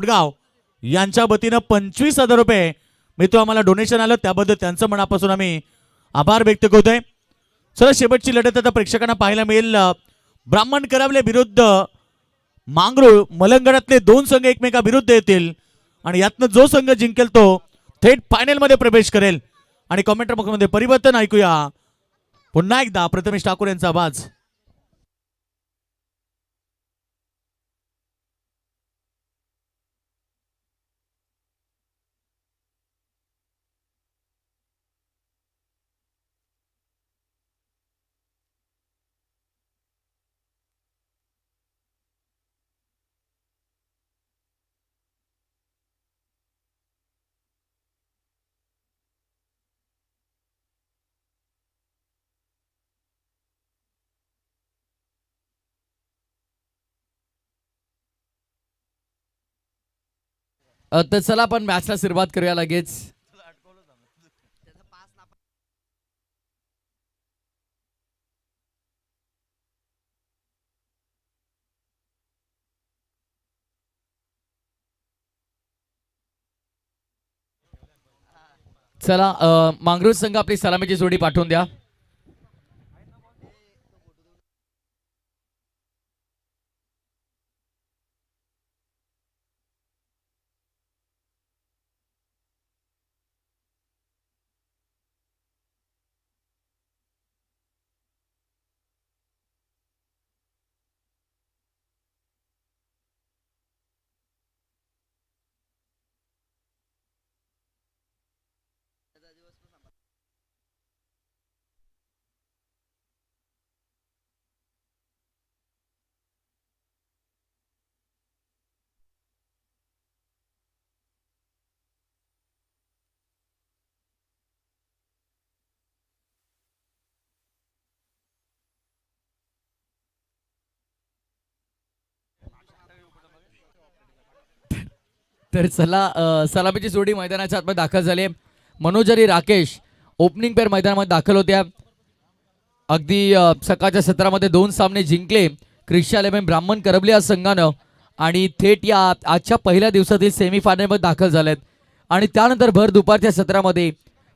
गाव यांच्या वतीनं 25,000 रुपये मित्र आम्हाला डोनेशन आलं, त्याबद्दल त्यांचं मनापासून आम्ही आभार व्यक्त करतोय. चला शेवटची लढत आता प्रेक्षकांना पाहायला मिळेल. ब्राह्मण करावले विरुद्ध मांगरूळ. मलंगडातले दोन संघ एकमेकाविरुद्ध येतील आणि यातनं जो संघ जिंकेल तो थेट फायनल मध्ये प्रवेश करेल. आणि कॉमेंटर मध्ये परिवर्तन ऐकूया पुन्हा एकदा प्रथमेश ठाकूर यांचा आवाज. तर चला आपण मॅचला सुरुवात करूया लगेच. चला मांगरूळ संघ आपली सलामीची जोडी पाठवून द्या. तर चला सलामीची जोडी मैदानाच्या आतमध्ये दाखल झाली. मनोज आणि राकेश ओपनिंग पेअर मैदानामध्ये दाखल होत्या. अगदी सकाळच्या सत्रामध्ये 2 सामने जिंकले क्रिशा 11 ब्राह्मण करवली या संघानं आणि थेट या आजच्या पहिल्या दिवसातील सेमीफायनलमध्ये दाखल झालेत. आणि त्यानंतर भर दुपारच्या सत्रामध्ये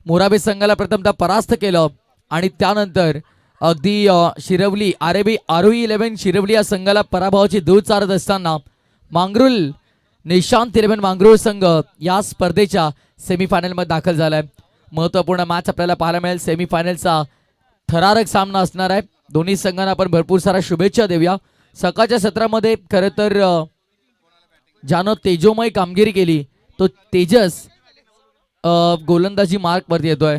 मोराबे संघाला प्रथमतः परास्त केलं आणि त्यानंतर अगदी शिरवली आरोही 11 शिरवली या संघाला पराभवाची दूर चारत असताना मांगरूळ निशांत 11 मांगरूळ संघ या स्पर्धेच्या सेमीफायनलमध्ये दाखल झालाय. महत्त्वपूर्ण मॅच आपल्याला पाहायला मिळेल. सेमीफायनलचा थरारक सामना असणार आहे. दोन्ही संघांना आपण भरपूर साऱ्या शुभेच्छा देऊया. सकाळच्या सत्रामध्ये खरं तर ज्यानं तेजोमय कामगिरी केली तो तेजस गोलंदाजी मार्क वरती येतोय.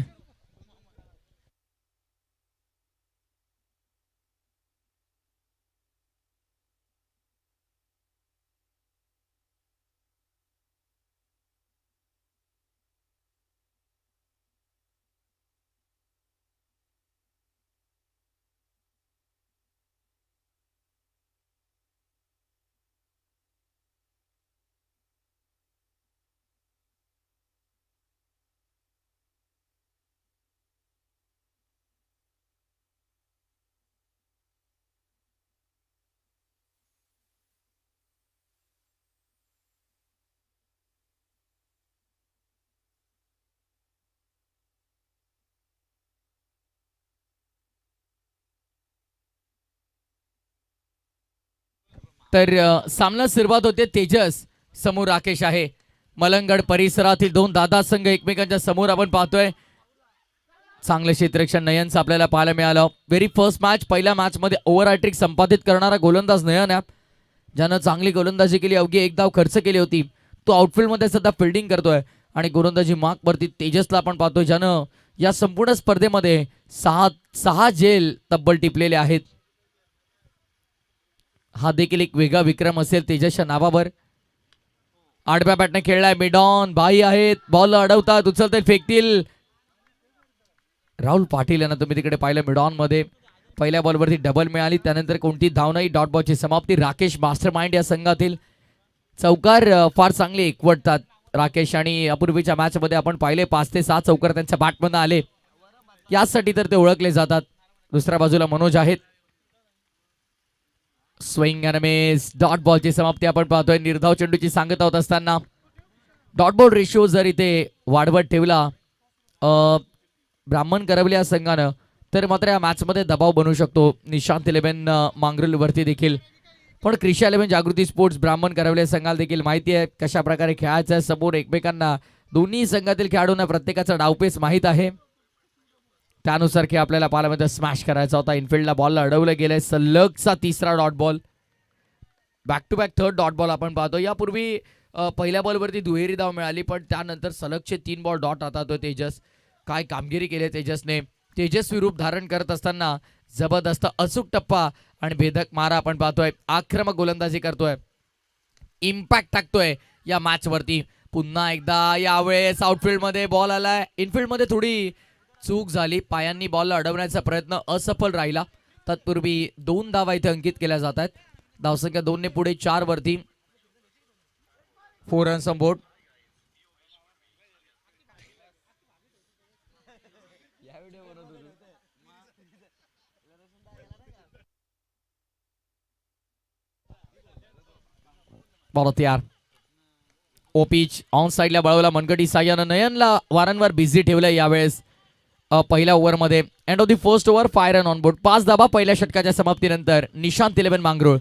तर सामना सुरुवात होते. तेजस समोर राकेश आहे. मलंगड परिसरातील 2 दादा संघ एकमेकांच्या समोर आपण पाहतोय. चांगलं क्षेत्ररक्षण नयनचं आपल्याला पाहायला मिळालं. व्हेरी फर्स्ट मॅच पहिल्या मॅच मध्ये ओव्हर हॅट्रिक संपादित करणारा गोलंदाज नयन आहे, ज्यानं चांगली गोलंदाजी केली. अवघी 1 धाव खर्च केली होती. तो आउटफील्ड मध्ये सध्या फिल्डिंग करतोय आणि गोलंदाजी मार्क वरती तेजसला आपण पाहतोय, ज्यानं या संपूर्ण स्पर्धेमध्ये 6 झेल तब्बल टिपलेले आहेत. हा देखील एक वेगळा विक्रम असेल तेजसच्या नावावर. आडव्या बॅटने खेळलाय. मिडॉन भाई आहेत. बॉल अडवतात, उचलतील, फेकतील. राहुल पाटील यांना तुम्ही तिकडे पाहिलं मिडॉन मध्ये. पहिल्या बॉलवरती डबल मिळाली, त्यानंतर कोणती धाव नाही. डॉट बॉलची समाप्ती. राकेश मास्टरमाइंड या संघातील. चौकार फार चांगले एकवटतात राकेश, आणि यापूर्वीच्या मॅच मध्ये आपण पाहिले 5 ते 6 चौकार त्यांच्या बॅटमधून आले. यासाठी तर ते ओळखले जातात. दुसऱ्या बाजूला मनोज आहेत. Swing and miss. डॉट बॉलची समाप्ती आपण पाहतोय. निर्धाव चेंडूची सांगता होत असताना डॉट बॉल रेशिओ जर इथे वाढवत ठेवला ब्राह्मण करवली या संघानं, तर मात्र या मॅचमध्ये दबाव बनू शकतो निशांत 11 मांगरुलवरती देखील. पण क्रिशा 11 जागृती स्पोर्ट्स ब्राह्मण करवले संघाला देखील माहिती आहे कशा प्रकारे खेळायचं आहे. समोर एकमेकांना दोन्ही संघातील खेळाडूंना प्रत्येकाचा डावपेच माहीत आहे. त्यानुसार की आपल्याला पाहायला मिळतं स्मॅश करायचा होता. इनफिल्डला बॉलला अडवलं गेलंय. सलगचा तिसरा dot ball. Back to back third dot ball आपण पाहतो. यापूर्वी पहिल्या बॉलवरती दुहेरी धाव मिळाली, पण त्यानंतर सलगचे 3 बॉल डॉट हातात होते तेजस. काय कामगिरी केली तेजसने. तेजस्वी रूप धारण करत असताना जबरदस्त अचूक टप्पा आणि भेदक मारा आपण पाहतोय. आक्रमक गोलंदाजी करतोय. इम्पॅक्ट टाकतोय या मॅच वरती. पुन्हा एकदा यावेळेस आउटफील्ड मध्ये बॉल आलाय. इनफिल्ड मध्ये थोडी चूक झाली. पायांनी बॉलला अडवण्याचा प्रयत्न असफल राहिला. तत्पूर्वी 2 धावा इथे अंकित केल्या जात आहेत. धावसंख्या 2 ने पुढे 4 वरती. 4 रन्स ऑन बोर्ड. बॉल तयार. ओपीच ऑन साईडला बळवला मनगटी साह्यानं. नयनला वारंवार बिझी ठेवलं यावेळेस पहिल्या ओव्हरमध्ये. End of the first over 5 run on board. 5 धावा पहिल्या षटकाच्या समाप्तीनंतर. निशांत 11 मांगरूळ.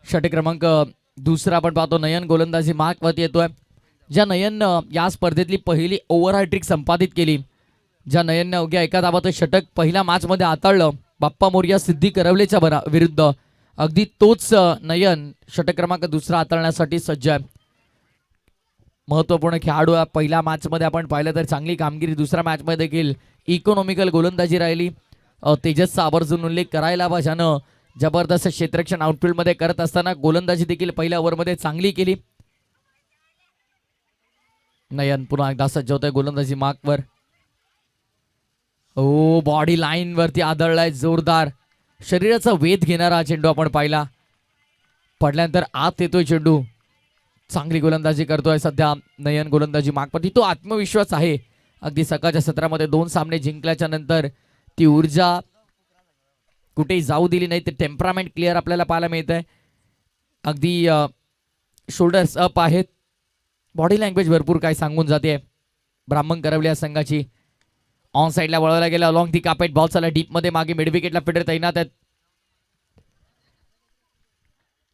षटक क्रमांक दुसरा आपण पाहतो. नयन गोलंदाजी मार्कवरती येतोय. ज्या नयन या स्पर्धेतली पहिली ओव्हर ट्रिक संपादित केली, ज्या नयनने अवघ्या एका धावाचं षटक पहिल्या मॅच मध्ये हाताळलं बाप्पा मोरया सिद्धी करवलेच्या विरुद्ध, अगदी तोच नयन षटक क्रमांक दुसरा हाताळण्यासाठी सज्ज आहे. महत्वपूर्ण खेळाडू पहिल्या मॅच मध्ये आपण पाहिलं तर चांगली कामगिरी. दुसऱ्या मॅच मध्ये देखील इकॉनॉमिकल गोलंदाजी राहिली. तेजसचा आवर्जून उल्लेख करायला हवा, ज्यानं जबरदस्त क्षेत्ररक्षण आउटफील्ड मध्ये करत असताना गोलंदाजी देखील पहिल्या ओव्हरमध्ये चांगली केली. नयन पुन्हा एकदा सज्ज होतोय गोलंदाजी मार्कवर. ओ बॉडी लाईन वरती आदळलाय जोरदार. शरीराचा वेध घेणारा चेंडू आपण पाहिला. पडल्यानंतर आत येतोय चेंडू. चांगली गोलंदाजी करतोय सध्या नयन गोलंदाजी मार्कवरती. तो आत्मविश्वास आहे. अगदी सकाळच्या सत्रामध्ये 2 सामने जिंकल्याच्या नंतर ती ऊर्जा कुठेही जाऊ दिली नाही. ते टेम्परामेंट क्लिअर आपल्याला पाहायला मिळत आहे. अगदी शोल्डर्स अप आहेत. बॉडी लँग्वेज भरपूर काय सांगून जाते ब्राह्मण करवल्या संघाची. ऑन साईडला वळवला गेला अलॉंग दी कापेट. बॉल चालला डीप मध्ये. मागे मिड विकेटला फिल्डर तैनात आहेत.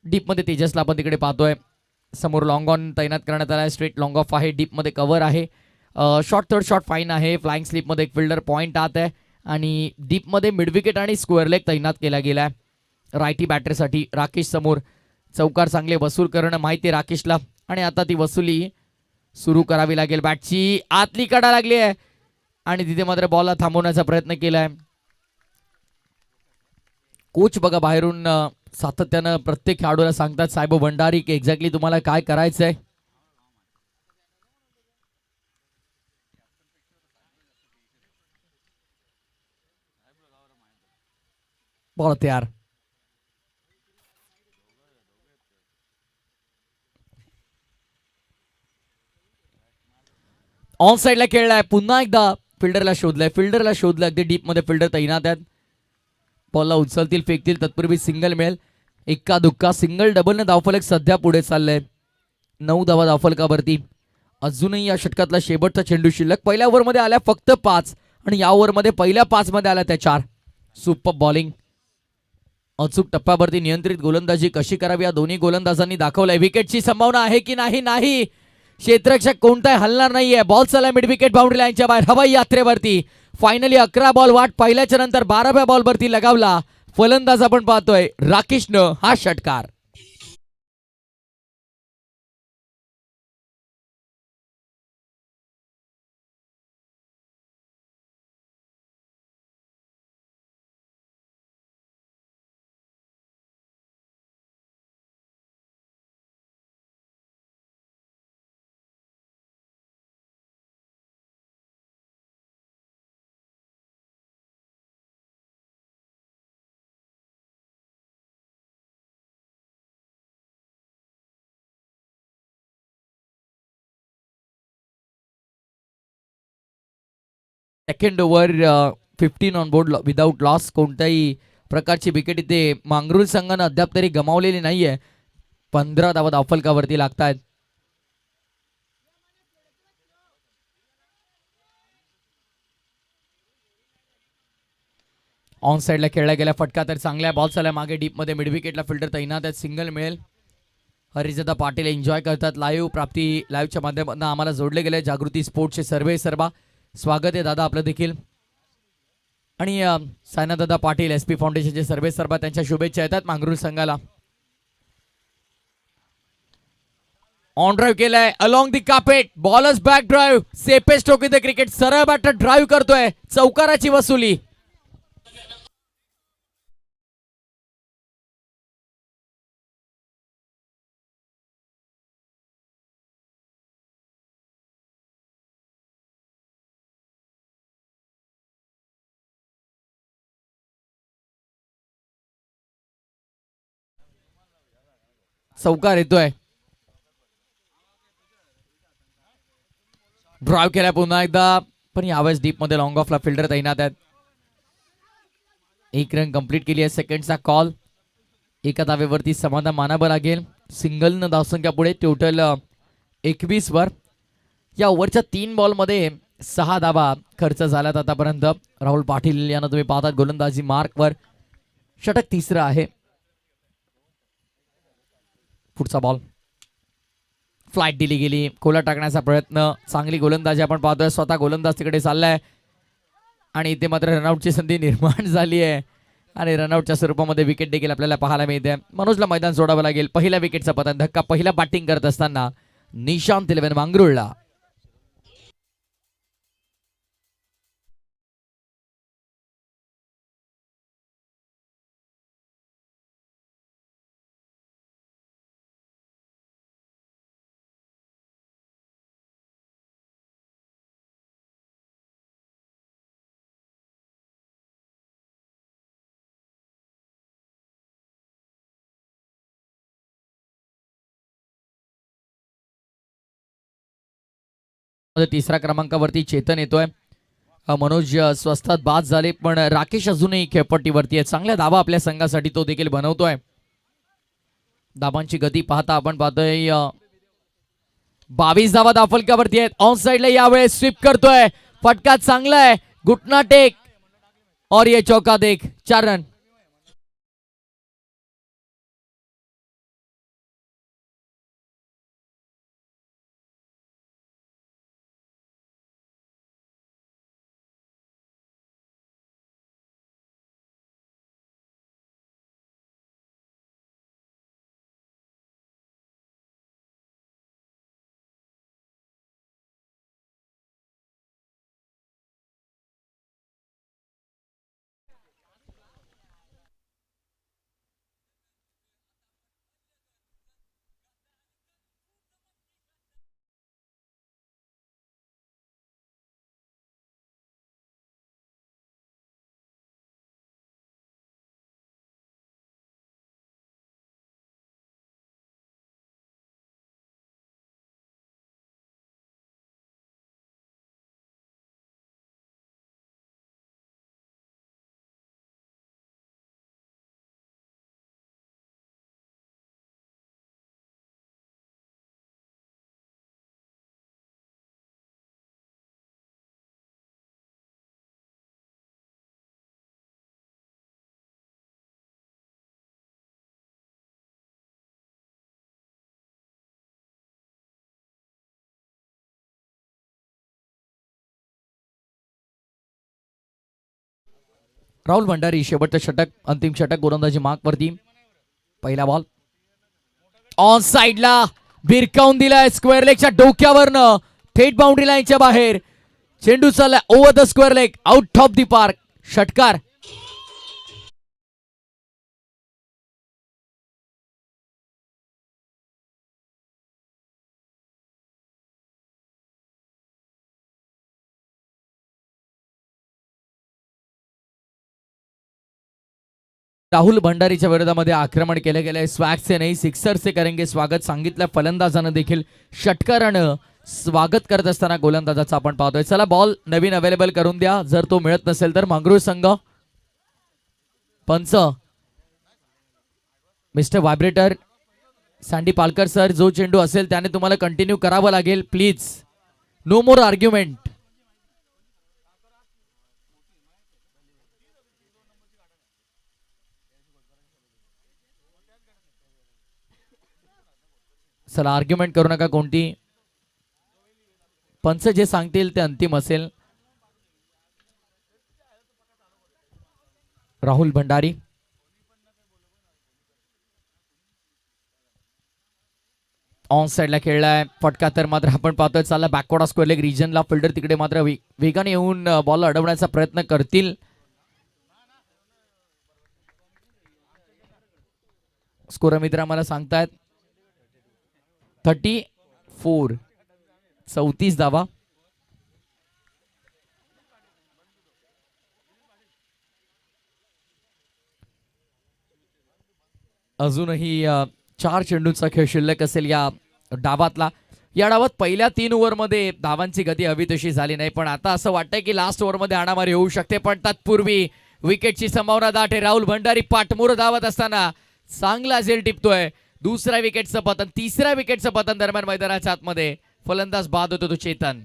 डीप मध्ये तेजसला आपण तिकडे पाहतोय. समोर लॉंग ऑन तैनात करण्यात आला आहे. स्ट्रेट लॉंग ऑफ आहे. डीप मध्ये कव्हर आहे. शॉर्ट थर्ड शॉट फाईन आहे. फ्लाइंग स्लिप मध्ये एक फिल्डर पॉइंट आत आहे. आणि डीप मध्ये मिड विकेट आणि स्क्वेअर लेग तैनात केला गेलाय रायटी बॅटरसाठी. राकेश समोर चौकार चांगले वसूल करणं माहिती राकेशला. आणि आता ती वसुली सुरू करावी लागेल. बॅटची आतली कडा लागली आहे आणि तिथे मात्र बॉलला थांबवण्याचा प्रयत्न केलाय. कोच बघा बाहेरून सातत्यानं प्रत्येक खेळाडूला सांगतात साहेब भंडारी की एक्झॅक्टली तुम्हाला काय करायचंय. बॉल तयार. ऑन साईडला खेळलाय. पुन्हा एकदा फिल्डरला शोधलं. अगदी डीप मध्ये फिल्डर तैनात आहेत. बॉलला उचलतील फेकतील तत्पूर्वी सिंगल मिळेल. एक्का दुक्का सिंगल डबलने धावफलक सध्या पुढे चाललंय. 9 धावा धावफलकावरती. अजूनही या षटकातला शेवटचा चेंडू शिल्लक. पहिल्या ओव्हरमध्ये आल्या फक्त 5 आणि या ओव्हरमध्ये पहिल्या 5 मध्ये आल्या त्या 4. Super bowling. अचूक टप्प्यावरती नियंत्रित गोलंदाजी कशी करावी या दोन्ही गोलंदाजांनी दाखवलंय. विकेटची संभावना आहे की नाही? नाही. क्षेत्ररक्षक कोणताही हलणार नाहीये. बॉल चला मिड विकेट बाउंड्री लाईनच्या बाहेर हवाई यात्रेवरती. फायनली 11 बॉल वाट पाहिल्याच्या नंतर 12व्या बॉलवरती लगावला. फलंदाज आपण पाहतोय राकेशनं हा षटकार. Second over 15 on board without loss. कोणत्याही प्रकारची विकेट इथे मांगरूळ संघानं अद्याप तरी गमावलेली नाहीये. 15 धावा धावफलकावरती लागतायत. ऑन साइडला खेळला गेला फटका तर चांगल्या बॉल चालला मागे डीप मध्ये. मिड विकेटला फिल्डर तैनात आहेत. सिंगल मिळेल. हरिदादा पाटील एन्जॉय करतात. लाईव्ह प्राप्ती लाईव्हच्या माध्यमातून आम्हाला जोडले गेले. जागृती स्पोर्ट्सचे सर्वे सर्वा स्वागत आहे दादा आपलं देखील. आणि सायनादादा पाटील SP फाउंडेशनचे सर्वे सर्वा त्यांच्या शुभेच्छा येतात मांगरूळ संघाला. ऑन ड्राईव्ह केलाय along the carpet. Bowler's back drive. Safest stroke in the cricket. सरळ बॅटर ड्राईव्ह करतोय. चौकाराची वसुली. चौकार येतोय. ड्राईव्ह केलाय पुन्हा एकदा पण यावेळेस डीप मध्ये लॉंग ऑफला फिल्डर तैनात आहेत. एक रन कंप्लीट केली आहे. सेकंडचा कॉल. एका धावेवरती समाधान मानावं लागेल. सिंगलनं धावसंख्या पुढे टोटल 21 वर. या ओव्हरच्या 3 बॉलमध्ये 6 धावा खर्च झाल्यात आतापर्यंत. राहुल पाटील यांना तुम्ही पाहतात गोलंदाजी मार्कवर. षटक तिसरं आहे. पुढचा बॉल फ्लाईट दिली गेली. खोला टाकण्याचा प्रयत्न. चांगली गोलंदाजी आपण पाहतोय. स्वतः गोलंदाज तिकडे चाललाय आणि इथे मात्र रनआउटची संधी निर्माण झाली आहे आणि रनआउटच्या स्वरूपामध्ये विकेट देखील आपल्याला पाहायला मिळते. मनोजला मैदान सोडावं लागेल. पहिल्या विकेटचा पतन धक्का. पहिला बॅटिंग करत असताना निशांत 11 मांगरूळला. तिसऱ्या क्रमांकावरती चेतन येतोय. मनोज स्वस्तात बाद झाले पण राकेश अजूनही खेळपट्टीवरती आहे. चांगल्या धावा आपल्या संघासाठी तो देखील बनवतोय. धाबांची गती पाहता आपण पाहतोय 22 धावा धावफलकावरती आहेत. ऑन साइडला यावेळेस स्वीप करतोय. फटका चांगला आहे. घुटना टेक और ये चौका देख. 4 रन. राहुल भंडारी शेवटचं षटक, अंतिम षटक गोलंदाजी मार्कवरती. पहिला बॉल ऑन साइडला भिरकावून दिलाय स्क्वेअर लेगच्या डोक्यावरनं, थेट बाउंड्री लाईनच्या बाहेर. चेंडू चाललाय over the square leg, out of the park. षटकार. राहुल भंडारीच्या विरोधामध्ये आक्रमण केले गेले. स्वॅग से नाही सिक्सर से करेंगे स्वागत सांगितलं फलंदाजानं देखील. षटकारानं स्वागत करत असताना गोलंदाजाचं आपण पाहतोय. चला बॉल नवीन अवेलेबल करून द्या जर तो मिळत नसेल तर. मंगरूळ संघ पंच मिस्टर व्हायब्रेटर सँडी पालकर सर, जो चेंडू असेल त्याने तुम्हाला कंटिन्यू करावं लागेल प्लीज. No more argument. चला आर्ग्युमेंट करू नका कोणती. पंच जे सांगतील ते अंतिम असेल. राहुल भंडारी ऑन साइडला खेळलाय. फटका तर मात्र आपण पाहतोय चालला बॅकवर्ड स्क्वेअर लेग रिजनला. फिल्डर तिकडे मात्र वेगाने येऊन बॉल अडवण्याचा प्रयत्न करतील. स्कोर मित्र आम्हाला सांगतायत 34, 34 धावा. अजूनही 4 चेंडूंचा खेळ शिल्लक असेल या डावातला. या डावात पहिल्या 3 ओव्हरमध्ये धावांची गती हवी तशी झाली नाही, पण आता असं वाटतंय की लास्ट ओव्हरमध्ये हाणामारी होऊ शकते. पण तत्पूर्वी विकेटची संभावना दाट आहे. राहुल भंडारी पाठमोर धावत असताना चांगला झेल टिपतोय. दुसऱ्या विकेटचं पतन, तिसऱ्या विकेटचं पतन दरम्यान मैदानाच्या आतमध्ये फलंदाज बाद होतो तो चेतन.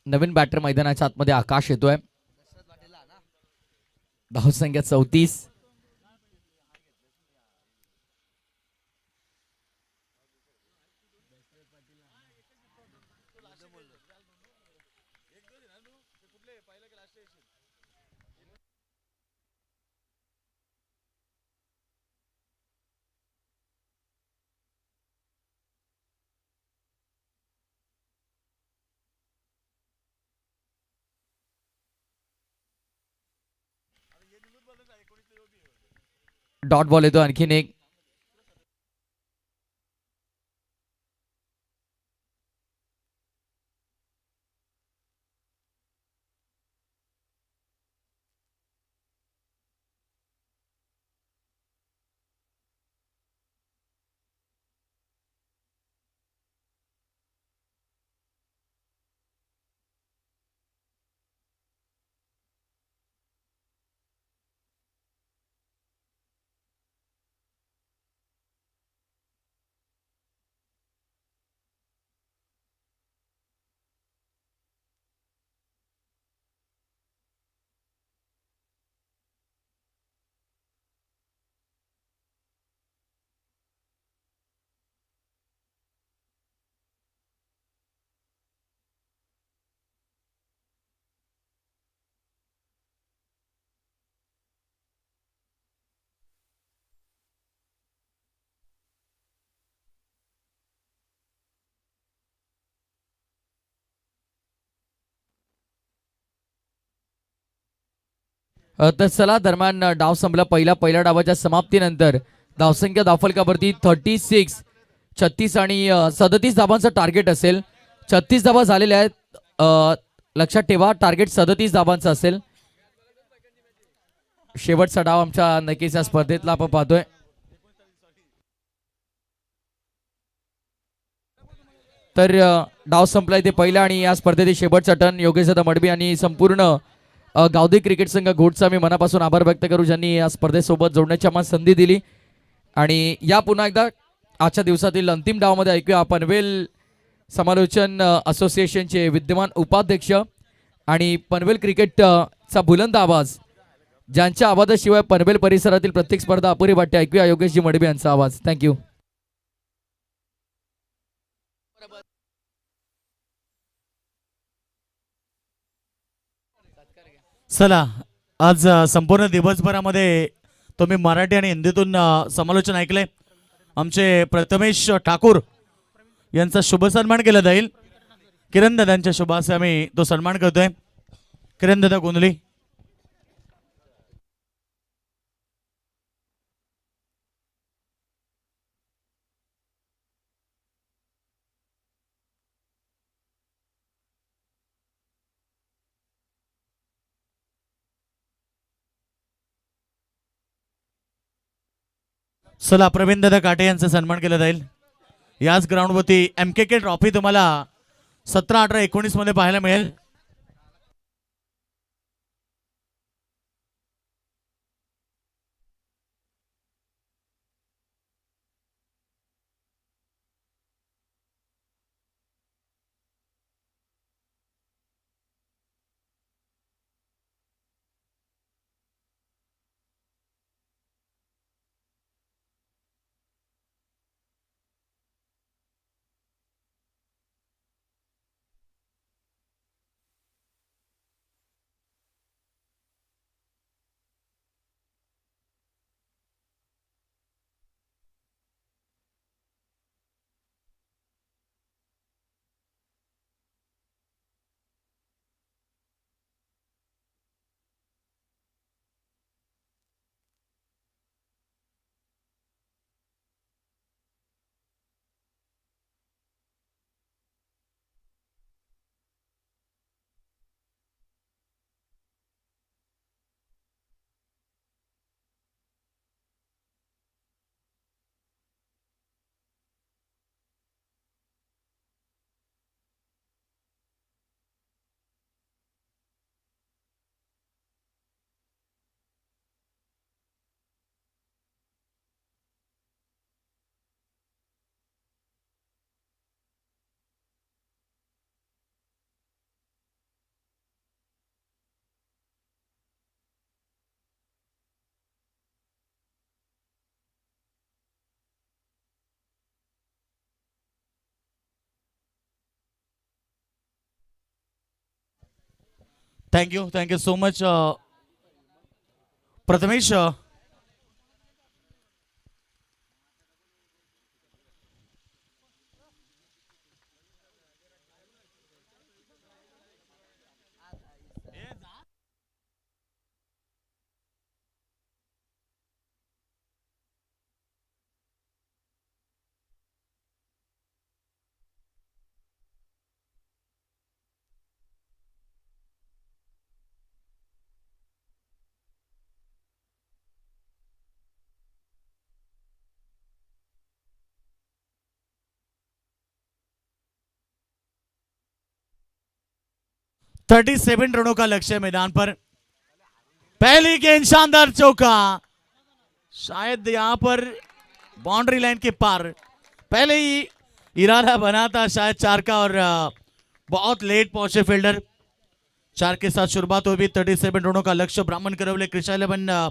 नवीन बॅटर मैदानाच्या आतमध्ये आकाश येतोय. धावसंख्या 34. डॉट बॉल येतो आणखीन एक. तर चला दरम्यान डाव संपला. पहिल्या डावाच्या समाप्तीनंतर धावसंख्या धावफलकावरती 36, 36 आणि 37 धावांचं टार्गेट असेल. 36 धावा झालेल्या आहेत. लक्षात ठेवा टार्गेट 37 धावांचं असेल. शेवटचा डाव आमच्या नक्कीच्या स्पर्धेतला आपण पाहतोय. तर डाव संपलाय ते पहिला आणि या स्पर्धेतील शेवटचा टर्न योगेशदादा मडबी आणि संपूर्ण गावदी क्रिकेट संघ घोटचा मी मनापासून आभार व्यक्त करू, ज्यांनी या स्पर्धेसोबत जोडण्याची आम्हाला संधी दिली. आणि या पुन्हा एकदा आजच्या दिवसातील अंतिम डावामध्ये ऐकूया पनवेल समालोचन असोसिएशनचे विद्यमान उपाध्यक्ष आणि पनवेल क्रिकेटचा बुलंद आवाज, ज्यांच्या आवाजाशिवाय पनवेल परिसरातील प्रत्येक स्पर्धा अपुरी वाटते. ऐकूया योगेशजी मडबी यांचा आवाज. थँक्यू. चला, आज संपूर्ण दिवसभरामध्ये तुम्ही मराठी आणि हिंदीतून समालोचन ऐकले. आमचे प्रथमेश ठाकूर यांचा शुभ सन्मान केला जाईल. किरण दादांच्या शुभासे आम्ही तो सन्मान करतोय. किरण दादा गोंधळी. चला, प्रवीण दादा काटे यांचा सन्मान केला जाईल. याच ग्राउंडवरती MKK ट्रॉफी तुम्हाला 17, 18, 19 मध्ये पाहायला मिळेल. Thank you so much Prathamesh. Thirty 37 रनों का लक्ष्य मैदान पर. पहली गेंद शानदार चौका, शायद यहां पर बाउंड्री लाइन के पार. पहले ही इरादा बना था शायद 4 का और बहुत लेट पहुंचे फील्डर. 4 के साथ शुरुआत हुई. 37 रनों का लक्ष्य ब्राह्मण करवले कृषा 11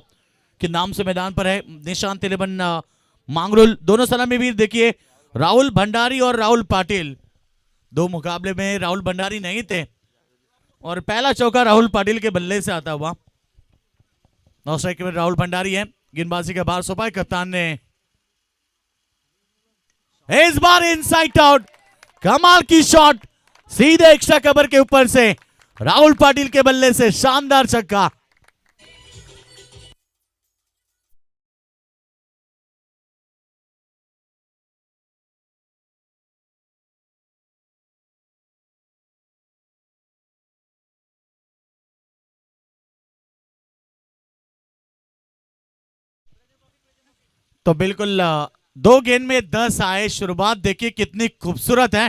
के नाम से मैदान पर है. निशांत 11 मांगरुल. दोनों सलामी वीर देखिए, राहुल भंडारी और राहुल पाटिल. दो मुकाबले में राहुल भंडारी नहीं थे और पहला चौका राहुल पाटिल के बल्ले से आता हुआ. नौ स्ट्राइक में राहुल भंडारी है. गेंदबाजी के बाहर सोपाए कप्तान ने. इस बार इनसाइड आउट, कमाल की शॉट, सीधे एक्स्ट्रा कवर के ऊपर से राहुल पाटिल के बल्ले से शानदार छक्का. तो बिल्कुल 2 गेंद में 10 आए. शुरुआत देखिए कितनी खूबसूरत है.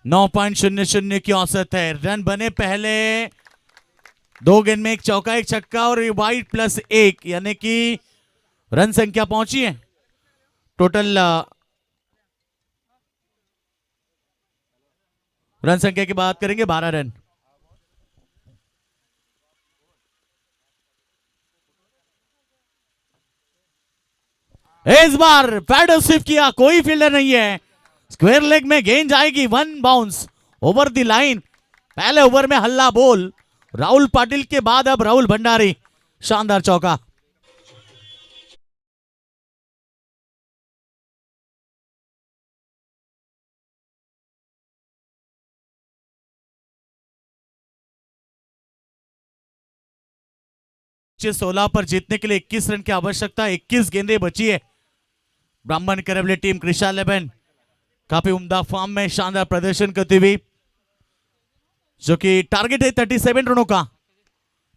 9.00 की औसत है। रन बने पहले 2 गेंद में 1 चौका 1 छक्का और वाइड प्लस 1, यानी कि रन संख्या पहुंची है टोटल। रन संख्या की बात करेंगे 12 रन। इस बार पैडल स्विप किया, कोई फील्डर नहीं है। स्क्वायर लेग में गेंद जाएगी, 1 बाउंस ओवर द लाइन। पहले ओवर में हल्ला बोल, राहुल पाटिल के बाद अब राहुल भंडारी, शानदार चौका। नीचे 16 पर जीतने के लिए 21 रन की आवश्यकता, 21 गेंदें बची है। ब्राह्मण करवली टीम कृषा 11 काफी उम्दा फॉर्म में शानदार प्रदर्शन करती हुई, जो कि टारगेट है 37 रनों का।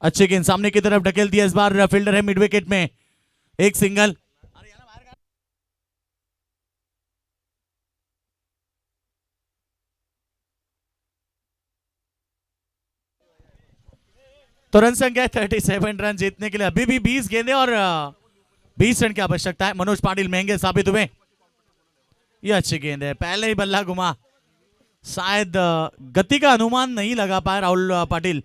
अच्छे गेंद सामने की तरफ ढकेल दिया, इस बार फील्डर है मिड विकेट में, एक सिंगल। तो रन संख्या 37 रन जीतने के लिए अभी भी 20 गेंदें और 20 रन की आवश्यकता है। मनोज पाटिल महंगे साबित हुए। ये अच्छी गेंद है, पहले ही बल्ला घुमा, शायद गति का अनुमान नहीं लगा पाए राहुल पाटिल।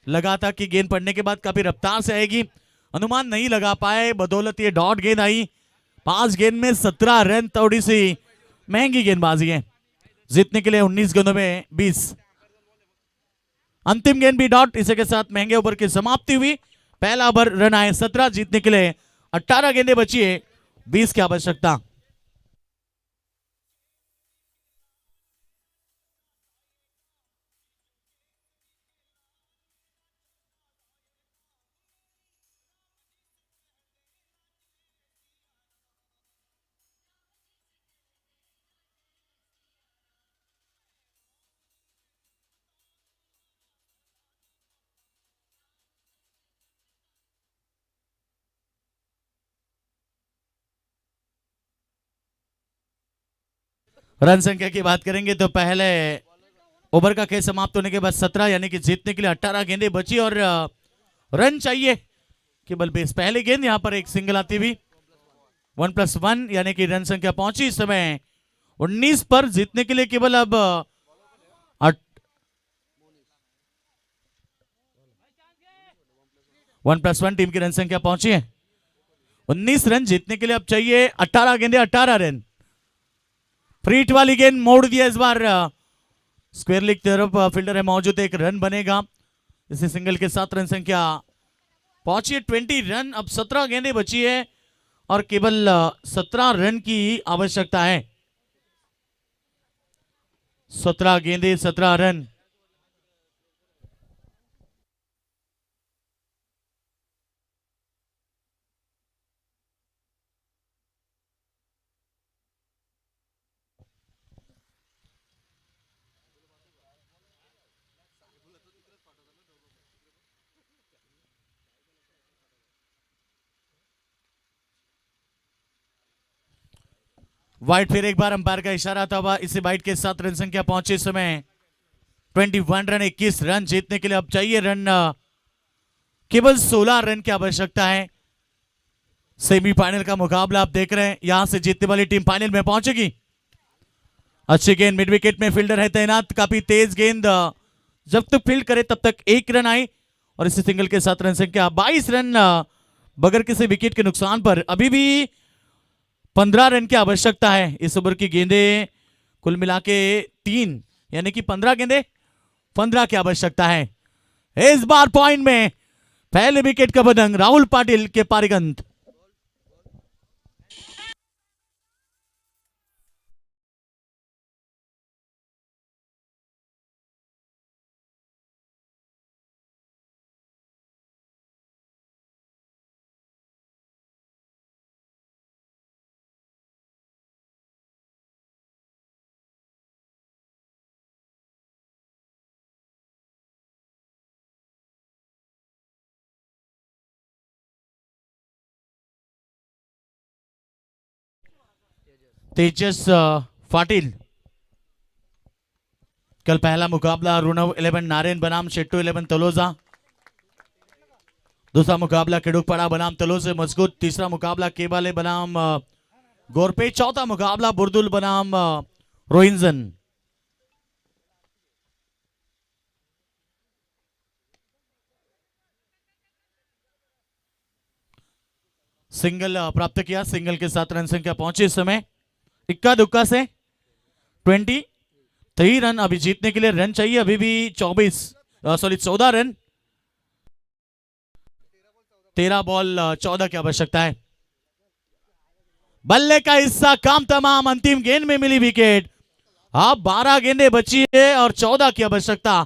लगा था कि गेंद पड़ने के बाद काफी रफ्तार से आएगी, अनुमान नहीं लगा पाए, बदौलत ये डॉट गेंद आई। 5 गेंद में 17 रन, थोड़ी सी महंगी गेंदबाजी है। जीतने के लिए 19 गेंदों में 20। अंतिम गेंद भी डॉट, इसी के साथ महंगे ओवर की समाप्ति हुई। पहला ओवर रन आए 17, जीतने के लिए 18 गेंदें बची है, 20 की आवश्यकता। रन संख्या की बात करेंगे तो पहले ओवर का खेल समाप्त होने के बाद 17, यानी कि जीतने के लिए 18 गेंदें बची और रन चाहिए केवल बेस। पहली गेंद यहां पर एक सिंगल आती हुई, 1+1, यानी कि रन संख्या पहुंची इस समय 19 पर। जीतने के लिए केवल अब 1+1 टीम की रन संख्या पहुंची है 19 रन। जीतने के लिए अब चाहिए 18 गेंदें, 18 रन। फ्रीट वाली गेंद मोड़ दिया इस बार, स्क्वायर लेग तरफ फील्डर है मौजूद, एक रन बनेगा। इसी सिंगल के साथ रन संख्या पहुंची है 20 रन। अब 17 गेंदें बची है और केवल 17 रन की आवश्यकता है। 17 गेंदें 17 रन। वाइड, फिर एक बार अंपायर का इशारा था हुआ। इसी वाइड के साथ रन संख्या पहुंचे इस समय 21 रन। 21 रन जीतने के लिए अब चाहिए रन, केवल 16 रन की आवश्यकता है। सेमीफाइनल का मुकाबला आप देख रहे हैं, यहां से जीतने वाली टीम फाइनल में पहुंचेगी। अच्छी गेंद, मिड विकेट में फील्डर है तैनात, काफी तेज गेंद, जब तक फील्ड करे तब तक 1 रन आई और इसी सिंगल के साथ रन संख्या 22 रन बगैर किसी विकेट के नुकसान पर। अभी भी 15 रन की आवश्यकता है। इस ओवर की गेंदें कुल मिला के 3, यानी कि 15 गेंदें, 15 की आवश्यकता है। इस बार पॉइंट में पहले विकेट का पतंग राहुल पाटिल के पारिगंत। तेजस पाटिल कल पहला मुकाबला रुणव 11 नारायण बनाम शेट्टू 11 तलोजा। दूसरा मुकाबला किडुकपड़ा बनाम तलो से मजबूत। तीसरा मुकाबला केबाले बनाम गोरपे। चौथा मुकाबला बुरदुल बनाम रोहिंजन। सिंगल प्राप्त किया, सिंगल के साथ रन संख्या पहुंची इस समय इक्का दुक्का से 23 रन। अभी जीतने के लिए रन चाहिए, अभी भी 14 रन। 13 बॉल 14 की आवश्यकता है। बल्ले का हिस्सा काम तमाम, अंतिम गेंद में मिली विकेट। अब 12 गेंदें बची है और 14 की आवश्यकता।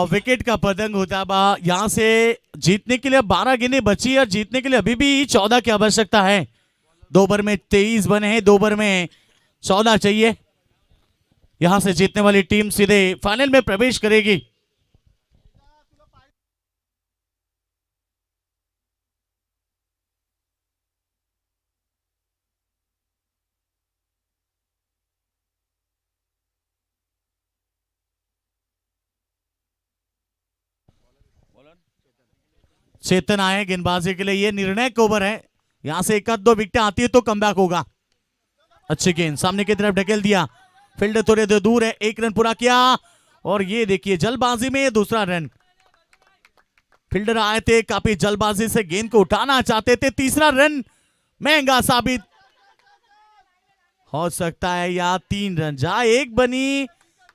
विकेट का पतंग होता बा। यहां से जीतने के लिए 12 गेंदें बची है और जीतने के लिए अभी भी 14 की आवश्यकता है। 2 ओवर में 23 बने हैं, 2 ओवर में 14 चाहिए। यहां से जीतने वाली टीम सीधे फाइनल में प्रवेश करेगी। चेतन आए गेंदबाजी के लिए, ये निर्णायक ओवर है। यहां से 1-2 विकेट आती है तो कमबैक होगा। अच्छी गेंद सामने की तरफ ढकेल दिया, फील्डर थोड़े देर दूर है, 1 रन पूरा किया। और ये देखिए जल्दबाजी में दूसरा रन। फील्डर आए थे, काफी जल्दबाजी से गेंद को उठाना चाहते थे। तीसरा रन महंगा साबित हो सकता है या 3 रन, जहां 1 बनी,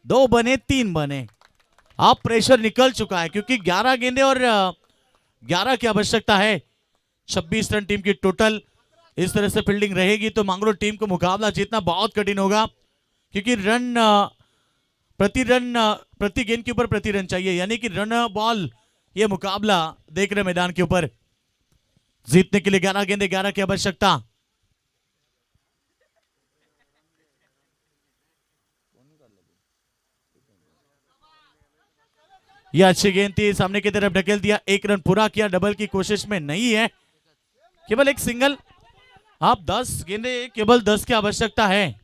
2 बने, 3 बने। अब प्रेशर निकल चुका है क्योंकि 11 गेंदे और 11 की आवश्यकता है। 26 रन टीम की टोटल। इस तरह से फील्डिंग रहेगी तो मंगलोर टीम को मुकाबला जीतना बहुत कठिन होगा क्योंकि प्रति गेंद के ऊपर प्रति रन चाहिए, यानी कि रन बॉल ये मुकाबला देख रहे मैदान के ऊपर। जीतने के लिए 11 गेंदे 11 की आवश्यकता। यह अच्छी गेंद थी, सामने की तरफ ढकेल दिया, 1 रन पूरा किया। डबल की कोशिश में नहीं है, केवल एक सिंगल। आप 10 गेंदे, केवल 10 की आवश्यकता है।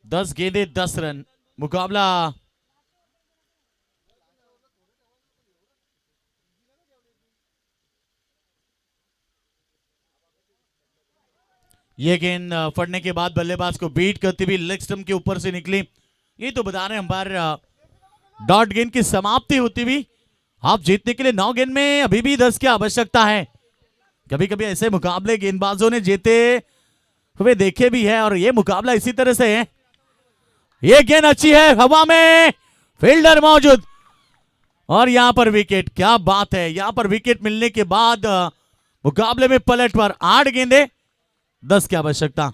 10 गेंदे 10 रन मुकाबला। यह गेंद फटने के बाद बल्लेबाज को बीट करती हुई लेग स्टंप के ऊपर से निकली। ये तो बता रहे हैं अंपायर, डॉट गेंद की समाप्ति होती हुई। आप जीतने के लिए 9 गेंद में अभी भी 10 की आवश्यकता है। कभी कभी ऐसे मुकाबले गेंदबाजों ने जीते हुए देखे भी है और ये मुकाबला इसी तरह से है। ये गेंद अच्छी है, हवा में फील्डर मौजूद और यहां पर विकेट। क्या बात है, यहां पर विकेट मिलने के बाद मुकाबले में पलटवार। 8 गेंदे 10 की आवश्यकता।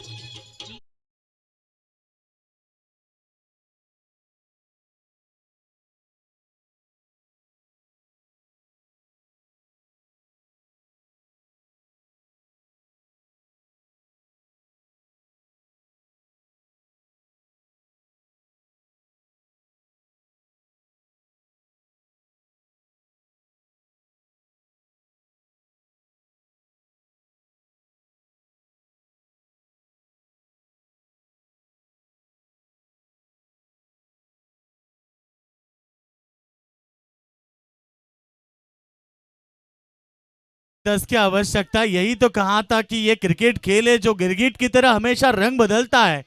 दस की आवश्यकता। यही तो कहा था कि ये क्रिकेट खेल है जो गिरगिट की तरह हमेशा रंग बदलता है।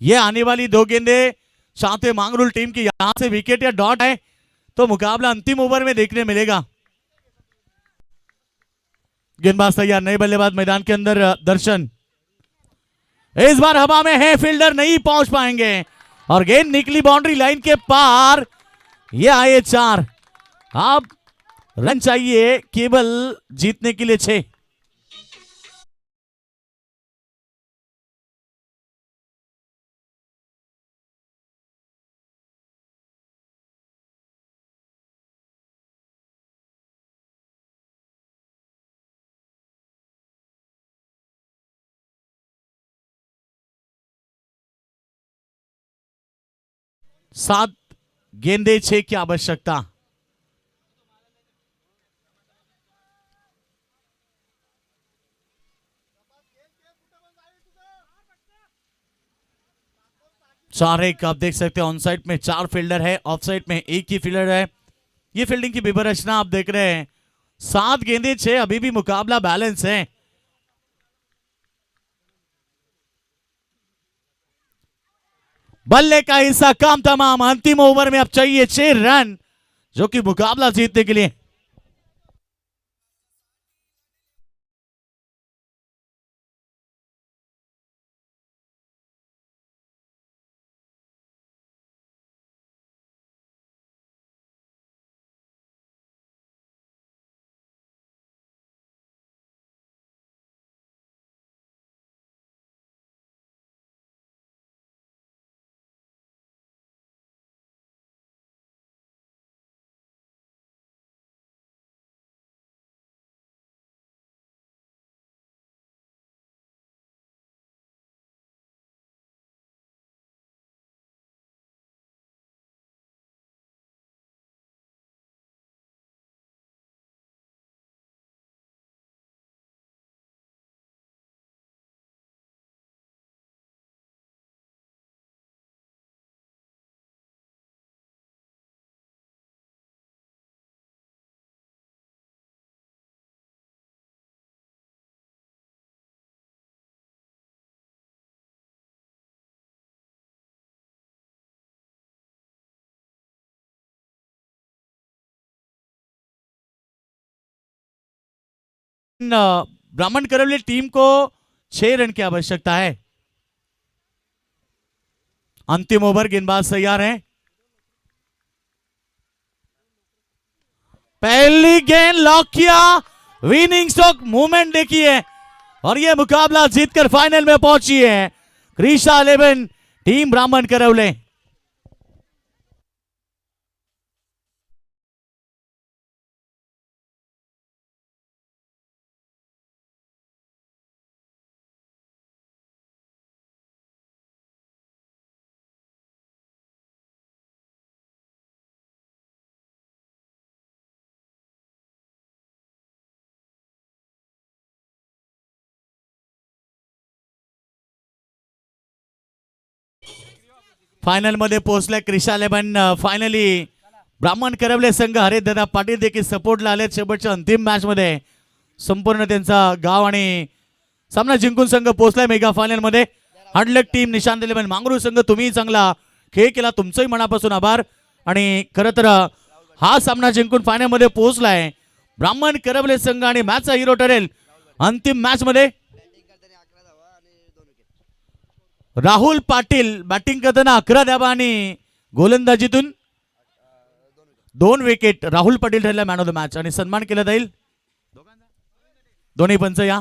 ये आने वाली 2 गेंदे साथ मांगरूल टीम की, यहां से विकेट या डॉट है तो मुकाबला अंतिम ओवर में देखने मिलेगा। गेंदबाज तैयार, नए बल्लेबाज मैदान के अंदर। दर्शन इस बार हवा में है, फील्डर नहीं पहुंच पाएंगे और गेंद निकली बाउंड्री लाइन के पार। ये आए 4। अब रन चाहिए केवल जीतने के लिए 6। 7 गेंदे 6 की आवश्यकता। चार एक आप देख सकते हैं, ऑन साइड में 4 फील्डर है, ऑफ साइड में 1 ही फील्डर है। ये फील्डिंग की विवरचना आप देख रहे हैं। 7 गेंदे 6, अभी भी मुकाबला बैलेंस है। बल्ले का हिस्सा काम तमाम। अंतिम ओवर में अब चाहिए 6 रन, जो कि मुकाबला जीतने के लिए। ब्राह्मण करवली टीम को 6 रन की आवश्यकता है। अंतिम ओवर, गेंदबाज तैयार है। पहली गेंद लॉक किया, विनिंग स्ट्रोक मूवमेंट देखिए, और यह मुकाबला जीतकर फाइनल में पहुंची है क्रीशा 11 टीम ब्राह्मण करवले। फायनल मध्ये पोहोचलाय क्रिशा 11। फायनली ब्राह्मण करवले संघ हरिदादा पाटील देखील सपोर्टला आले। शेवटच्या अंतिम मॅच मध्ये संपूर्ण त्यांचा गाव आणि सामना जिंकून संघ पोहोचलाय मेगा फायनल मध्ये। हार्डलक टीम, निशांत 11 मांगरू संघ, तुम्ही चांगला खेळ केला, तुमचंही मनापासून आभार। आणि खरं तर हा सामना जिंकून फायनल मध्ये पोहोचलाय ब्राह्मण करवले संघ आणि मॅचचा हिरो ठरेल अंतिम मॅच मध्ये राहुल पाटील। बॅटिंग करताना 11 धावा आणि गोलंदाजीतून 2 विकेट। राहुल पाटील ठरला मॅन ऑफ द मॅच आणि सन्मान केला जाईल दोन्ही पंच या।